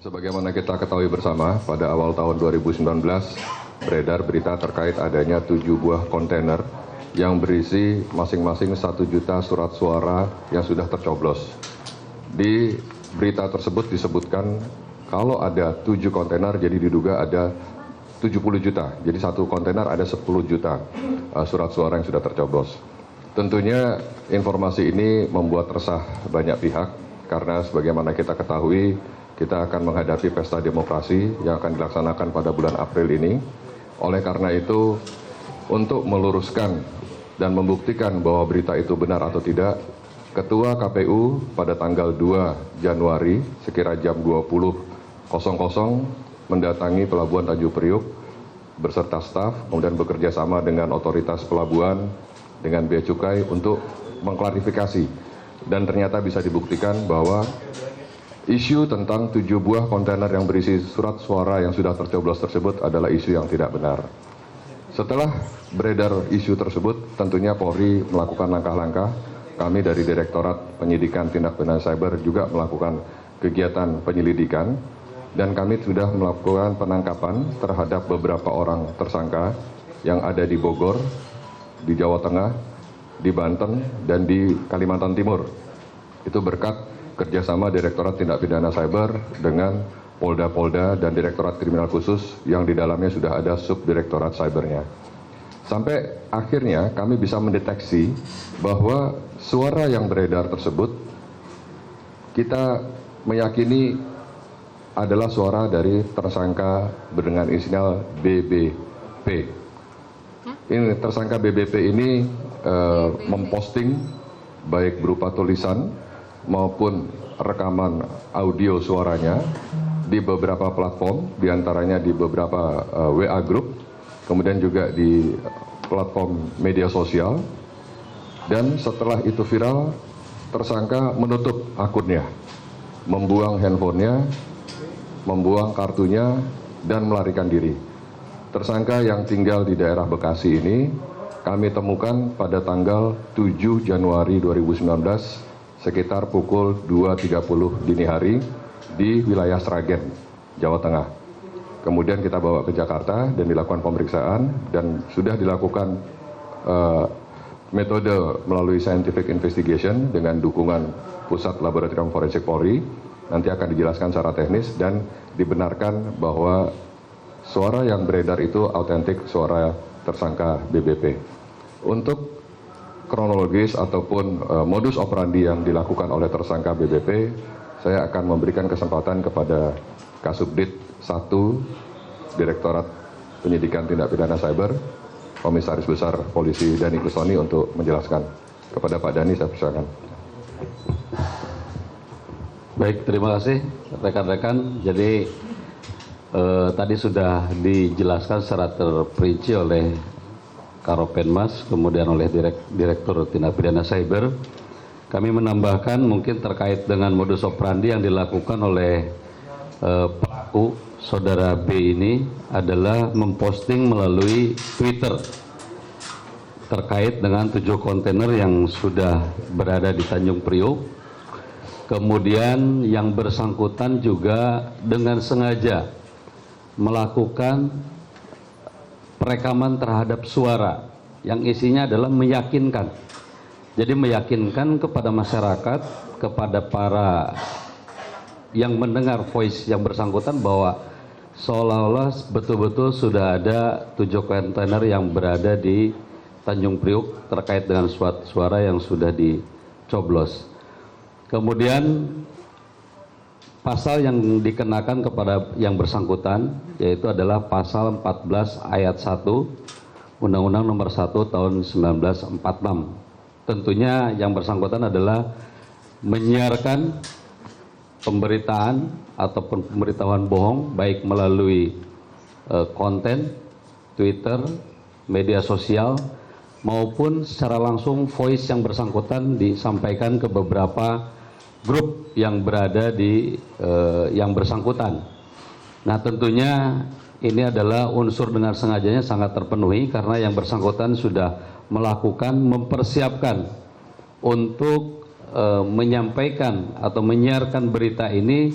Sebagaimana kita ketahui bersama, pada awal tahun 2019 beredar berita terkait adanya 7 buah kontainer yang berisi masing-masing 1 juta surat suara yang sudah tercoblos. Di berita tersebut disebutkan kalau ada 7 kontainer, jadi diduga ada 70 juta. Jadi satu kontainer ada 10 juta surat suara yang sudah tercoblos. Tentunya informasi ini membuat resah banyak pihak karena sebagaimana kita ketahui, kita akan menghadapi pesta demokrasi yang akan dilaksanakan pada bulan April ini. Oleh karena itu, untuk meluruskan dan membuktikan bahwa berita itu benar atau tidak, Ketua KPU pada tanggal 2 Januari sekira jam 20.00 mendatangi Pelabuhan Tanjung Priuk beserta staf, kemudian bekerja sama dengan otoritas pelabuhan, dengan Bea Cukai untuk mengklarifikasi. Dan ternyata bisa dibuktikan bahwa isu tentang 7 buah kontainer yang berisi surat suara yang sudah tercoblos tersebut adalah isu yang tidak benar. Setelah beredar isu tersebut, tentunya Polri melakukan langkah-langkah. Kami dari Direktorat Penyidikan Tindak Pidana Cyber juga melakukan kegiatan penyelidikan, dan kami sudah melakukan penangkapan terhadap beberapa orang tersangka yang ada di Bogor, di Jawa Tengah, di Banten, dan di Kalimantan Timur. Itu berkat kerjasama Direktorat Tindak Pidana Cyber dengan Polda-Polda dan Direktorat Kriminal Khusus yang di dalamnya sudah ada Subdirektorat Cybernya. Sampai akhirnya kami bisa mendeteksi bahwa suara yang beredar tersebut kita meyakini adalah suara dari tersangka dengan inisial BBP. Ini tersangka BBP ini memposting baik berupa tulisan maupun rekaman audio suaranya di beberapa platform, diantaranya di beberapa WA group, kemudian juga di platform media sosial. Dan setelah itu viral, tersangka menutup akunnya, membuang handphonenya, membuang kartunya, dan melarikan diri. Tersangka yang tinggal di daerah Bekasi ini kami temukan pada tanggal 7 Januari 2019 sekitar pukul 2.30 dini hari di wilayah Sragen, Jawa Tengah. Kemudian kita bawa ke Jakarta dan dilakukan pemeriksaan, dan sudah dilakukan metode melalui scientific investigation dengan dukungan Pusat Laboratorium Forensik Polri. Nanti akan dijelaskan secara teknis dan dibenarkan bahwa suara yang beredar itu autentik suara tersangka BBP. Untuk kronologis ataupun modus operandi yang dilakukan oleh tersangka BBP, saya akan memberikan kesempatan kepada Kasubdit 1 Direktorat Penyidikan Tindak Pidana Cyber, Komisaris Besar Polisi Dani Kusoni untuk menjelaskan. Kepada Pak Dani, saya persilakan. Baik, terima kasih rekan-rekan. Jadi tadi sudah dijelaskan secara terperinci oleh Karopenmas, kemudian oleh Direktur Tindak Pidana Cyber. Kami menambahkan mungkin terkait dengan modus operandi yang dilakukan oleh pelaku saudara B ini adalah memposting melalui Twitter terkait dengan 7 kontainer yang sudah berada di Tanjung Priuk. Kemudian yang bersangkutan juga dengan sengaja melakukan perekaman terhadap suara yang isinya adalah meyakinkan. Jadi meyakinkan kepada masyarakat, kepada para yang mendengar voice yang bersangkutan bahwa seolah-olah betul-betul sudah ada 7 kontainer yang berada di Tanjung Priuk terkait dengan suara yang sudah dicoblos. Kemudian pasal yang dikenakan kepada yang bersangkutan yaitu adalah pasal 14 ayat 1 Undang-Undang Nomor 1 Tahun 1946. Tentunya yang bersangkutan adalah menyiarkan pemberitaan ataupun pemberitahuan bohong baik melalui konten Twitter, media sosial maupun secara langsung voice yang bersangkutan disampaikan ke beberapa grup yang berada di yang bersangkutan. Nah, tentunya ini adalah unsur dengan sengajanya sangat terpenuhi karena yang bersangkutan sudah melakukan mempersiapkan untuk menyampaikan atau menyiarkan berita ini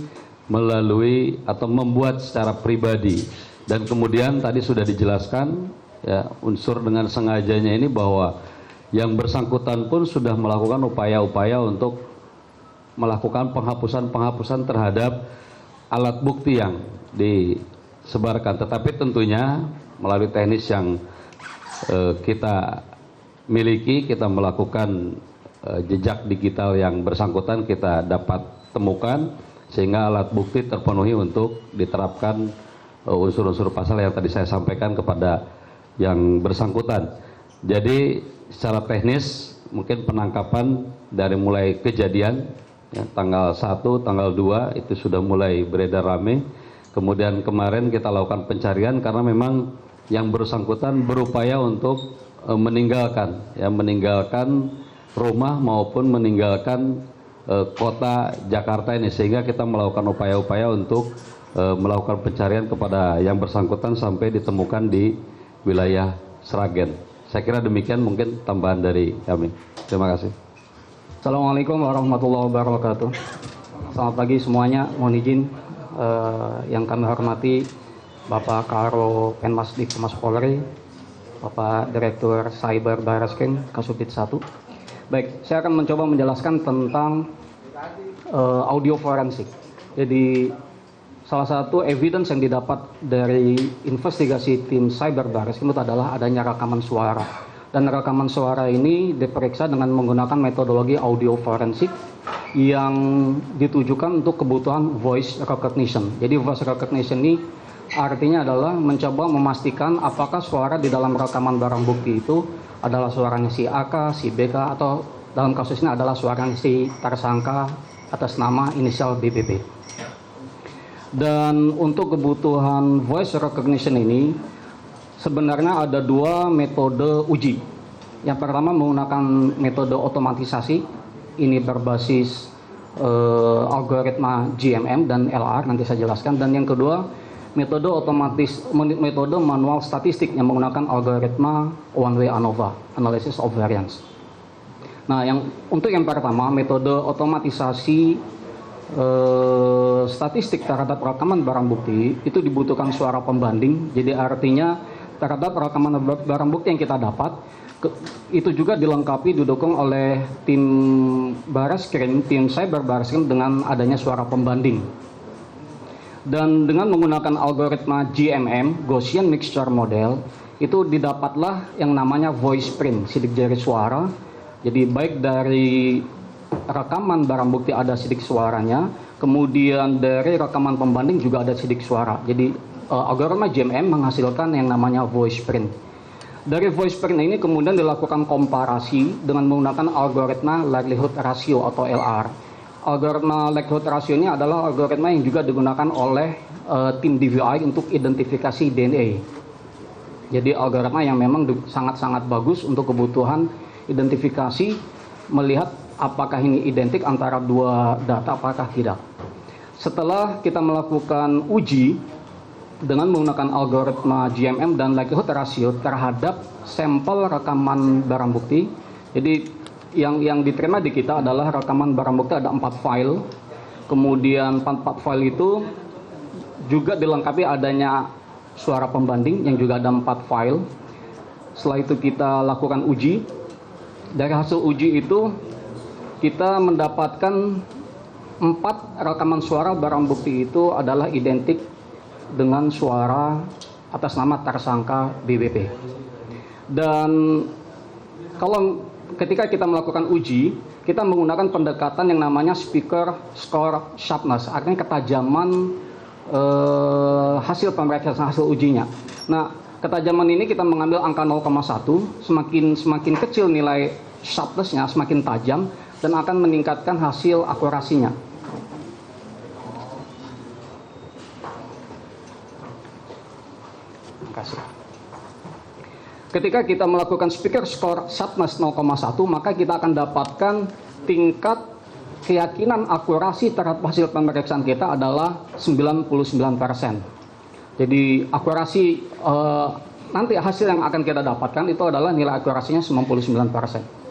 melalui atau membuat secara pribadi. Dan kemudian tadi sudah dijelaskan ya, unsur dengan sengajanya ini bahwa yang bersangkutan pun sudah melakukan upaya-upaya untuk melakukan penghapusan terhadap alat bukti yang disebarkan. Tetapi tentunya melalui teknis yang kita miliki, kita melakukan jejak digital yang bersangkutan kita dapat temukan sehingga alat bukti terpenuhi untuk diterapkan unsur-unsur pasal yang tadi saya sampaikan kepada yang bersangkutan. Jadi secara teknis mungkin penangkapan dari mulai kejadian ya, tanggal 1, tanggal 2 itu sudah mulai beredar rame. Kemudian kemarin kita lakukan pencarian karena memang yang bersangkutan berupaya untuk meninggalkan rumah maupun meninggalkan kota Jakarta ini, sehingga kita melakukan upaya-upaya untuk melakukan pencarian kepada yang bersangkutan sampai ditemukan di wilayah Sragen. Saya kira demikian mungkin tambahan dari kami. Terima kasih. Assalamualaikum warahmatullahi wabarakatuh. Selamat pagi semuanya. Mohon izin yang kami hormati Bapak Karo Penmas Divmas Polri, Bapak Direktur Cyber Barreskrim Kasubdit 1. Baik, saya akan mencoba menjelaskan tentang audio forensik. Jadi salah satu evidence yang didapat dari investigasi tim Cyber Barreskrim itu adalah adanya rekaman suara. Dan rekaman suara ini diperiksa dengan menggunakan metodologi audio forensik yang ditujukan untuk kebutuhan voice recognition. Jadi voice recognition ini artinya adalah mencoba memastikan apakah suara di dalam rekaman barang bukti itu adalah suaranya si AK, si BK, atau dalam kasus ini adalah suaranya si tersangka atas nama inisial BBB. Dan untuk kebutuhan voice recognition ini sebenarnya ada dua metode uji. Yang pertama menggunakan metode otomatisasi, ini berbasis algoritma GMM dan LR, nanti saya jelaskan. Dan yang kedua metode manual statistik yang menggunakan algoritma one way ANOVA, analysis of variance. Nah, untuk yang pertama metode otomatisasi statistik terhadap rekaman barang bukti itu dibutuhkan suara pembanding. Jadi artinya terhadap rekaman barang bukti yang kita dapat itu juga dilengkapi didukung oleh tim Barreskrim, tim Cyber Barreskrim dengan adanya suara pembanding. Dan dengan menggunakan algoritma GMM, Gaussian Mixture Model, itu didapatlah yang namanya voice print, sidik jari suara. Jadi baik dari rekaman barang bukti ada sidik suaranya, kemudian dari rekaman pembanding juga ada sidik suara. Jadi algoritma GMM menghasilkan yang namanya voice print. Dari voice print ini kemudian dilakukan komparasi dengan menggunakan algoritma likelihood ratio atau LR. Algoritma likelihood ratio ini adalah algoritma yang juga digunakan oleh tim DVI untuk identifikasi DNA. Jadi algoritma yang memang sangat-sangat bagus untuk kebutuhan identifikasi, melihat apakah ini identik antara dua data apakah tidak. Setelah kita melakukan uji dengan menggunakan algoritma GMM dan likelihood ratio terhadap sampel rekaman barang bukti, jadi yang diterima di kita adalah rekaman barang bukti ada 4 file. Kemudian 4 file itu juga dilengkapi adanya suara pembanding yang juga ada 4 file. Setelah itu kita lakukan uji. Dari hasil uji itu kita mendapatkan 4 rekaman suara barang bukti itu adalah identik dengan suara atas nama tersangka BBP. Dan kalau ketika kita melakukan uji, kita menggunakan pendekatan yang namanya speaker score sharpness, artinya ketajaman hasil pemeriksaan hasil ujinya. Nah, ketajaman ini kita mengambil angka 0,1, semakin kecil nilai sharpness-nya, semakin tajam dan akan meningkatkan hasil akurasinya. Terima kasih. Ketika kita melakukan speaker score sharpness 0,1, maka kita akan dapatkan tingkat keyakinan akurasi terhadap hasil pemeriksaan kita adalah 99%. Jadi akurasi nanti hasil yang akan kita dapatkan itu adalah nilai akurasinya 99%.